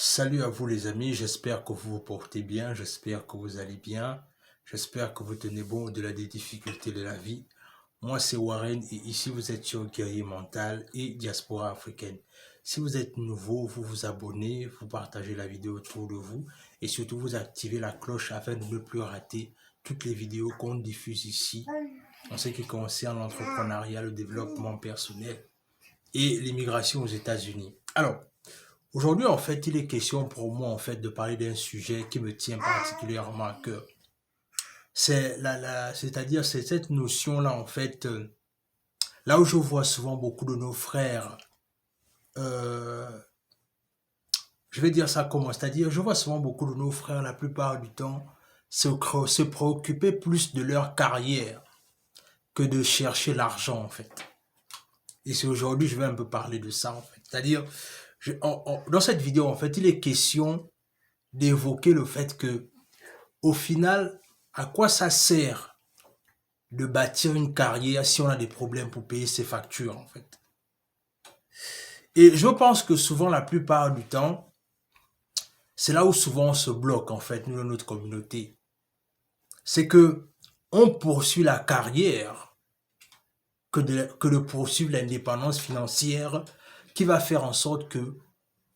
Salut à vous les amis, j'espère que vous vous portez bien, j'espère que vous allez bien, j'espère que vous tenez bon au-delà des difficultés de la vie. Moi c'est Warren et ici vous êtes sur Guerrier Mental et Diaspora Africaine. Si vous êtes nouveau, vous vous abonnez, vous partagez la vidéo autour de vous et surtout vous activez la cloche afin de ne plus rater toutes les vidéos qu'on diffuse ici en ce qui concerne l'entrepreneuriat, le développement personnel et l'immigration aux États-Unis. Alors, aujourd'hui, en fait, il est question pour moi, en fait, de parler d'un sujet qui me tient particulièrement à cœur. C'est-à-dire, c'est cette notion-là, en fait, là où je vois souvent beaucoup de nos frères, euh, je vais dire ça comment, c'est-à-dire, je vois souvent beaucoup de nos frères, la plupart du temps, se préoccuper plus de leur carrière que de chercher l'argent, en fait. Et c'est aujourd'hui, je vais un peu parler de ça, en fait. C'est-à-dire, dans cette vidéo, en fait, il est question d'évoquer le fait que, au final, à quoi ça sert de bâtir une carrière si on a des problèmes pour payer ses factures, en fait. Et je pense que souvent, la plupart du temps, c'est là où souvent on se bloque, en fait, nous, dans notre communauté. C'est que on poursuit la carrière que de poursuivre l'indépendance financière qui va faire en sorte que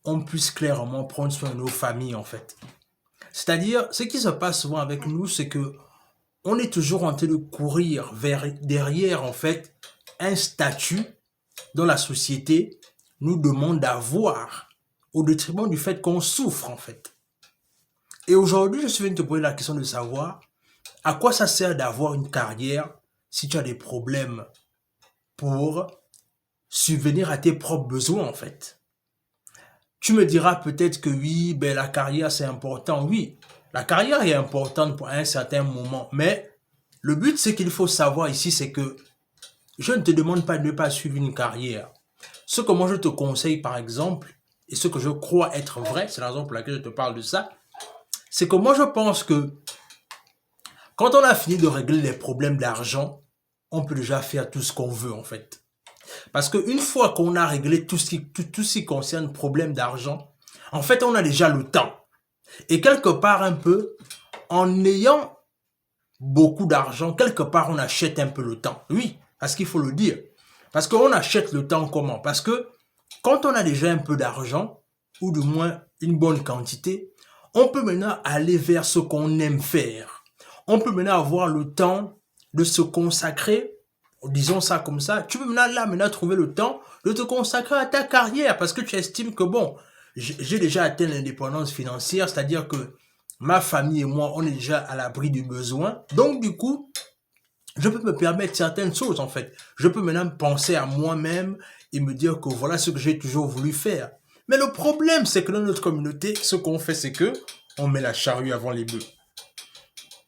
on puisse clairement prendre soin de nos familles, en fait. C'est-à-dire, ce qui se passe souvent avec nous, c'est que on est toujours en train de courir derrière, en fait, un statut dont la société nous demande d'avoir, au détriment du fait qu'on souffre, en fait. Et aujourd'hui, je suis venu te poser la question de savoir à quoi ça sert d'avoir une carrière si tu as des problèmes pour subvenir à tes propres besoins, en fait. Tu me diras peut-être que oui, ben la carrière c'est important. Oui, la carrière est importante pour un certain moment, mais le but c'est qu'il faut savoir ici, c'est que je ne te demande pas de ne pas suivre une carrière. Ce que moi je te conseille par exemple, et ce que je crois être vrai, c'est la raison pour laquelle je te parle de ça, c'est que moi je pense que quand on a fini de régler les problèmes d'argent, on peut déjà faire tout ce qu'on veut en fait. Parce qu'une fois qu'on a réglé tout ce qui concerne le problème d'argent, en fait on a déjà le temps. Et quelque part un peu, en ayant beaucoup d'argent, quelque part on achète un peu le temps. Oui, parce qu'il faut le dire. Parce qu'on achète le temps comment? Parce que quand on a déjà un peu d'argent, ou du moins une bonne quantité, on peut maintenant aller vers ce qu'on aime faire. On peut maintenant avoir le temps de se consacrer, disons ça comme ça, tu peux maintenant trouver le temps de te consacrer à ta carrière parce que tu estimes que bon, j'ai déjà atteint l'indépendance financière, c'est-à-dire que ma famille et moi, on est déjà à l'abri du besoin. Donc du coup, je peux me permettre certaines choses en fait. Je peux maintenant penser à moi-même et me dire que voilà ce que j'ai toujours voulu faire. Mais le problème, c'est que dans notre communauté, ce qu'on fait, c'est que on met la charrue avant les bœufs.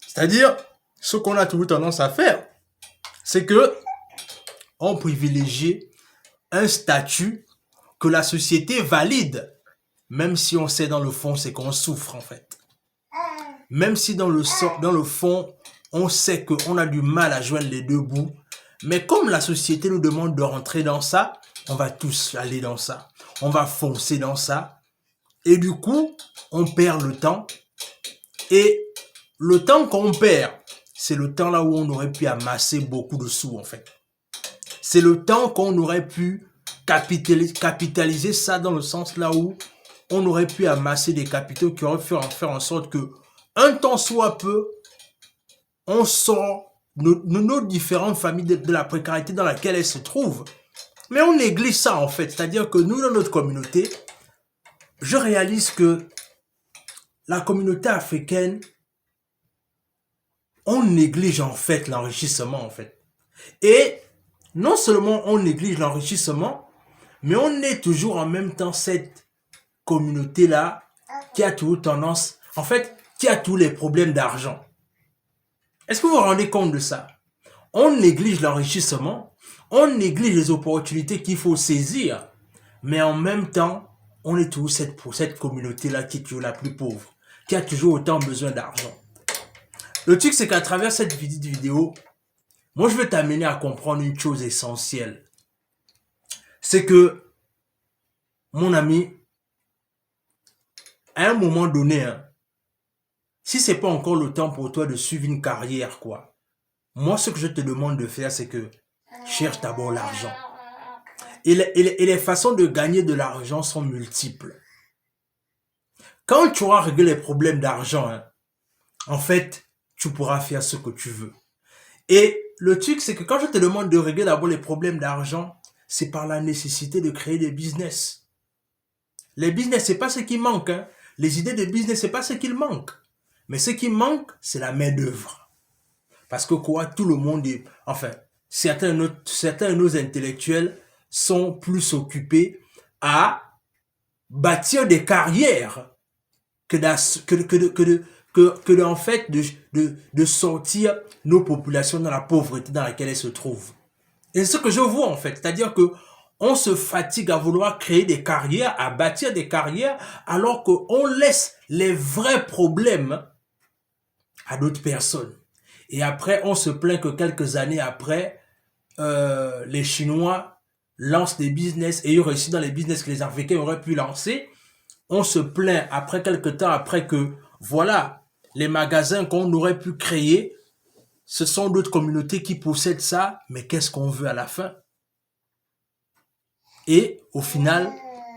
C'est-à-dire, ce qu'on a toujours tendance à faire, c'est que on privilégie un statut que la société valide, même si on sait dans le fond, c'est qu'on souffre en fait. Même si dans le fond, on sait qu'on a du mal à joindre les deux bouts, mais comme la société nous demande de rentrer dans ça, on va tous aller dans ça. On va foncer dans ça. Et du coup, on perd le temps. Et le temps qu'on perd, c'est le temps là où on aurait pu amasser beaucoup de sous en fait. C'est le temps qu'on aurait pu capitaliser ça dans le sens là où on aurait pu amasser des capitaux qui auraient fait en sorte que un temps soit peu, on sort nos différentes familles de la précarité dans laquelle elles se trouvent. Mais on néglige ça en fait. C'est-à-dire que nous, dans notre communauté, je réalise que la communauté africaine, on néglige en fait l'enrichissement en fait. Et non seulement on néglige l'enrichissement, mais on est toujours en même temps cette communauté-là qui a toujours tendance, en fait, qui a tous les problèmes d'argent. Est-ce que vous vous rendez compte de ça? On néglige l'enrichissement, on néglige les opportunités qu'il faut saisir, mais en même temps, on est toujours pour cette communauté-là qui est toujours la plus pauvre, qui a toujours autant besoin d'argent. Le truc, c'est qu'à travers cette vidéo, moi, je veux t'amener à comprendre une chose essentielle. C'est que, mon ami, à un moment donné, hein, si c'est pas encore le temps pour toi de suivre une carrière, quoi, moi, ce que je te demande de faire, c'est que cherche d'abord l'argent. Et les façons de gagner de l'argent sont multiples. Quand tu auras réglé les problèmes d'argent, hein, en fait, tu pourras faire ce que tu veux. Et le truc, c'est que quand je te demande de régler d'abord les problèmes d'argent, c'est par la nécessité de créer des business. Les business, c'est pas ce qui manque, hein. Les idées de business, c'est pas ce qu'il manque. Mais ce qui manque, c'est la main-d'œuvre. Parce que quoi, tout le monde est, enfin, certains de nos intellectuels sont plus occupés à bâtir des carrières en fait, de sortir nos populations dans la pauvreté dans laquelle elles se trouvent. Et c'est ce que je vois, en fait. C'est-à-dire que on se fatigue à vouloir créer des carrières, à bâtir des carrières, alors qu'on laisse les vrais problèmes à d'autres personnes. Et après, on se plaint que quelques années après, les Chinois lancent des business et ils réussissent dans les business que les Africains auraient pu lancer. On se plaint après quelques temps après que, voilà, les magasins qu'on aurait pu créer, ce sont d'autres communautés qui possèdent ça, mais qu'est-ce qu'on veut à la fin? Et au final,